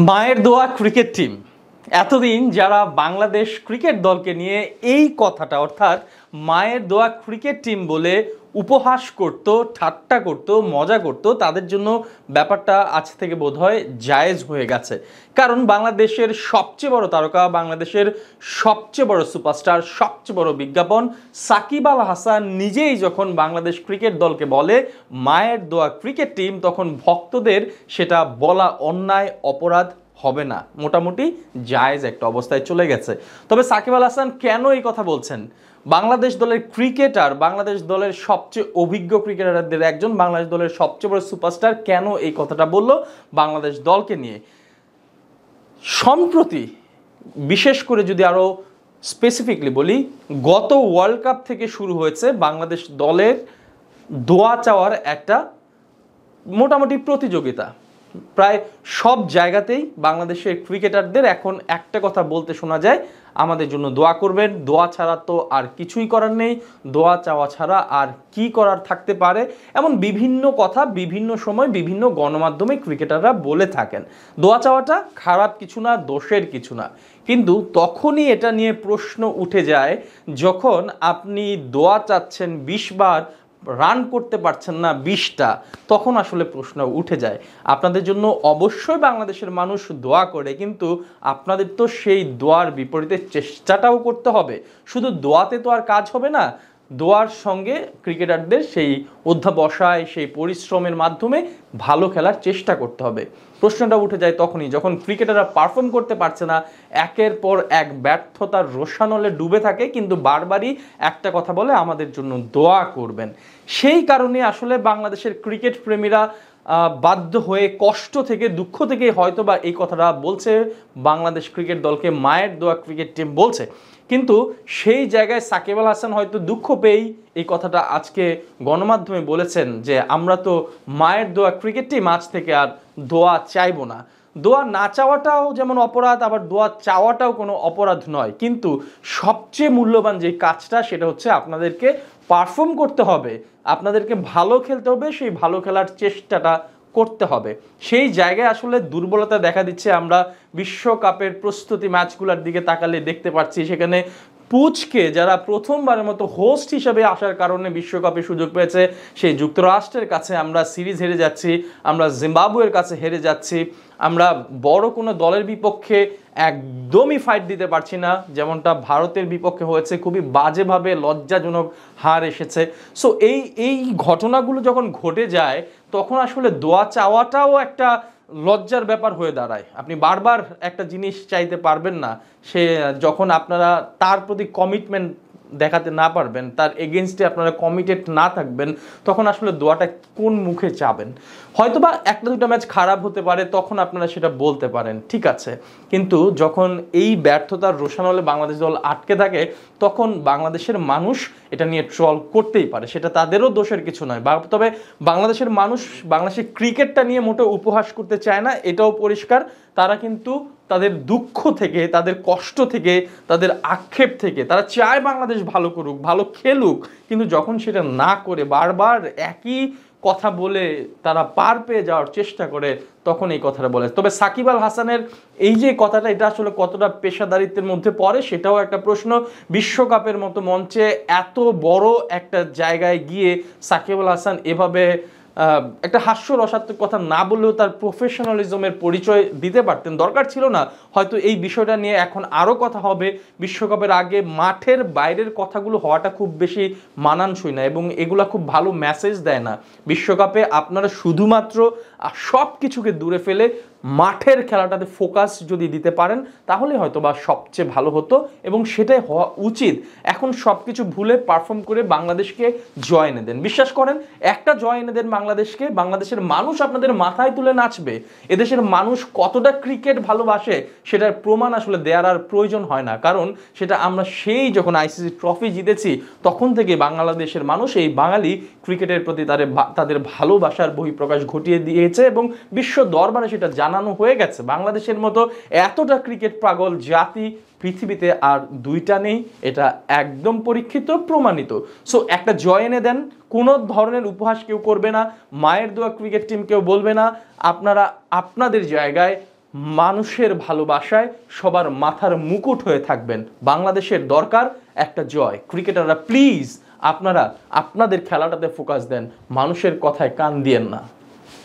মায়ের দোয়া cricket team এতদিন যারা বাংলাদেশ ক্রিকেট দলকে নিয়ে এই কথাটা অর্থাৎ মায়ের দোয়া ক্রিকেট টিম বলে উপহাস করত, ঠাট্টা করত, মজা করত, তাদের জন্য ব্যাপারটা আজ থেকে বোধহয় জায়েজ হয়ে গেছে। কারণ বাংলাদেশের সবচেয়ে বড় তারকা, বাংলাদেশের সবচেয়ে বড় সুপারস্টার, সবচেয়ে বড় বিজ্ঞাপন সাকিব আল হাসান নিজেই যখন বাংলাদেশ ক্রিকেট দলকে বলে মায়ের দোয়া ক্রিকেট টিম, তখন ভক্তদের সেটা বলা অন্যায়, অপরাধ হবে না, মোটামুটি জায়েজ একটা অবস্থায় চলে গেছে। তবে সাকিব আল হাসান কেন এই কথা বলছেন? বাংলাদেশ দলের ক্রিকেটার, বাংলাদেশ দলের সবচেয়ে অভিজ্ঞ ক্রিকেটারদের একজন, বাংলাদেশ দলের সবচেয়ে বড় সুপারস্টার কেন এই কথাটা বলল বাংলাদেশ দলকে নিয়ে? সম্প্রতি বিশেষ করে যদি আরও স্পেসিফিকলি বলি, গত ওয়ার্ল্ড কাপ থেকে শুরু হয়েছে বাংলাদেশ দলের দোয়া চাওয়ার একটা মোটামুটি প্রতিযোগিতা। প্রায় সব জায়গাতেই বাংলাদেশের ক্রিকেটারদের এখন একটা কথা বলতে শোনা যায়, আমাদের জন্য দোয়া করবেন, দোয়া ছাড়া তো আর কিছুই করার নেই, দোয়া চাওয়া ছাড়া আর কি করার থাকতে পারে, এমন বিভিন্ন কথা বিভিন্ন সময় বিভিন্ন গণমাধ্যমে ক্রিকেটাররা বলে থাকেন। দোয়া চাওয়াটা খারাপ কিছু না, দোষের কিছু না, কিন্তু তখনই এটা নিয়ে প্রশ্ন উঠে যায় যখন আপনি দোয়া চাচ্ছেন 20 বার, রান করতে পারছেন না 20টা, তখন আসলে প্রশ্ন উঠে যায়। আপনাদের জন্য অবশ্যই বাংলাদেশের মানুষ দোয়া করে, কিন্তু আপনাদের তো সেই দোয়ার বিপরীতে চেষ্টাটাও করতে হবে। শুধু দোয়াতে তো আর কাজ হবে না, দোয়ার সঙ্গে ক্রিকেটারদের সেই অধ্যাবসায়, সেই পরিশ্রমের মাধ্যমে ভালো খেলার চেষ্টা করতে হবে। প্রশ্নটা উঠে যায় তখনই যখন ক্রিকেটাররা পারফর্ম করতে পারছে না, একের পর এক ব্যর্থতার রোষানলে ডুবে থাকে, কিন্তু বারবারই একটা কথা বলে আমাদের জন্য দোয়া করবেন। সেই কারণে আসলে বাংলাদেশের ক্রিকেট প্রেমীরা বাধ্য হয়ে, কষ্ট থেকে, দুঃখ থেকে হয়তো বা এই কথাটা বলছে, বাংলাদেশ ক্রিকেট দলকে মায়ের দোয়া ক্রিকেট টিম বলছে। কিন্তু সেই জায়গায় সাকিব আল হাসান হয়তো দুঃখ পেয়েই এই কথাটা আজকে গণমাধ্যমে বলেছেন যে আমরা তো মায়ের দোয়া ক্রিকেট টিম, আজ থেকে আর দোয়া চাইবো না। দোয়া না চাওয়াটাও যেমন অপরাধ, আবার দোয়া চাওয়াটাও কোনো অপরাধ নয়, কিন্তু সবচেয়ে মূল্যবান যে কাজটা সেটা হচ্ছে আপনাদেরকে পারফর্ম করতে হবে, আপনাদেরকে ভালো খেলতে হবে, সেই ভালো খেলার চেষ্টাটা করতে হবে। সেই জায়গায় আসলে দুর্বলতা দেখা দিচ্ছে। আমরা বিশ্বকাপের প্রস্তুতি ম্যাচগুলোর দিকে তাকালে দেখতে পাচ্ছি সেখানে পুচকে যারা প্রথমবারের মতো হোস্ট হিসেবে আসার কারণে বিশ্বকাপে সুযোগ পেয়েছে, সেই যুক্তরাষ্ট্রের কাছে আমরা সিরিজ হেরে যাচ্ছি, আমরা জিম্বাবুয়ের কাছে হেরে যাচ্ছি, আমরা বড় কোনো দলের বিপক্ষে একদমই ফাইট দিতে পারছি না, যেমনটা ভারতের বিপক্ষে হয়েছে, খুবই বাজেভাবে লজ্জাজনক হার এসেছে। সো এই ঘটনাগুলো যখন ঘটে যায় তখন আসলে দোয়া চাওয়াটাও একটা লজ্জার ব্যাপার হয়ে দাঁড়ায়। আপনি বারবার একটা জিনিস চাইতে পারবেন না, সে যখন আপনারা তার প্রতি কমিটমেন্ট দেখাতে না পারবেন, তার এগেনস্টে আপনারা কমিটেড না থাকবেন, তখন আসলে দোয়াটা কোন মুখে চাবেন? হয়তোবা একটা দুটো ম্যাচ খারাপ হতে পারে, তখন আপনারা সেটা বলতে পারেন, ঠিক আছে, কিন্তু যখন এই ব্যর্থতার রোষানলে বাংলাদেশ দল আটকে থাকে, তখন বাংলাদেশের মানুষ এটা নিয়ে ট্রল করতেই পারে, সেটা তাদেরও দোষের কিছু নয়। তবে বাংলাদেশের মানুষ বাংলাদেশের ক্রিকেটটা নিয়ে মোটেও উপহাস করতে চায় না, এটাও পরিষ্কার। তারা কিন্তু তাদের দুঃখ থেকে, তাদের কষ্ট থেকে, তাদের আক্ষেপ থেকে তারা চায় বাংলাদেশ ভালো করুক, ভালো খেলুক, কিন্তু যখন সেটা না করে বারবার একই কথা বলে তারা পার পেয়ে যাওয়ার চেষ্টা করে, তখন এই কথাটা বলে। তবে সাকিব আল হাসানের এই যে কথাটা, এটা আসলে কতটা পেশাদারিত্বের মধ্যে পড়ে সেটাও একটা প্রশ্ন। বিশ্বকাপের মতো মঞ্চে এত বড় একটা জায়গায় গিয়ে সাকিব আল হাসান এভাবে একটা হাস্যরসাত্মক কথা না বললেও তার প্রফেশনালিজমের পরিচয় দিতে পারতেন, দরকার ছিল না। হয়তো এই বিষয়টা নিয়ে এখন আরও কথা হবে, বিশ্বকাপের আগে মাঠের বাইরের কথাগুলো হওয়াটা খুব বেশি মানানসই না, এবং এগুলা খুব ভালো মেসেজ দেয় না। বিশ্বকাপে আপনারা শুধুমাত্র সব কিছুকে দূরে ফেলে মাঠের খেলাটাতে ফোকাস যদি দিতে পারেন, তাহলে হয়তো বা সবচেয়ে ভালো হতো, এবং সেটাই হওয়া উচিত। এখন সব কিছু ভুলে পারফর্ম করে বাংলাদেশকে জয় এনে দেন, বিশ্বাস করেন, একটা জয় এনে দেন বাংলাদেশকে, বাংলাদেশের মানুষ আপনাদের মাথায় তুলে নাচবে। এদেশের মানুষ কতটা ক্রিকেট ভালোবাসে সেটার প্রমাণ আসলে দেওয়ার আর প্রয়োজন হয় না, কারণ সেটা আমরা সেই যখন আইসিসি ট্রফি জিতেছি তখন থেকে বাংলাদেশের মানুষ এই বাঙালি ক্রিকেটের প্রতি তাদের ভালোবাসার বহিঃপ্রকাশ ঘটিয়ে দিয়েছে, এবং বিশ্ব দরবারে সেটা জানানো হয়ে গেছে। বাংলাদেশের মতো এতটা ক্রিকেট পাগল জাতি পৃথিবীতে আর দুইটা নেই, এটা একদম পরীক্ষিত, প্রমাণিত। সো একটা জয় এনে দেন, কোনো ধরনের উপহাস কেউ করবে না, মায়ের দোয়া ক্রিকেট টিম কেউ বলবে না, আপনারা আপনাদের জায়গায় মানুষের ভালোবাসায় সবার মাথার মুকুট হয়ে থাকবেন। বাংলাদেশের দরকার একটা জয়। ক্রিকেটাররা প্লিজ আপনারা আপনাদের খেলাটাতে ফোকাস দেন, মানুষের কথায় কান দিয়েন না।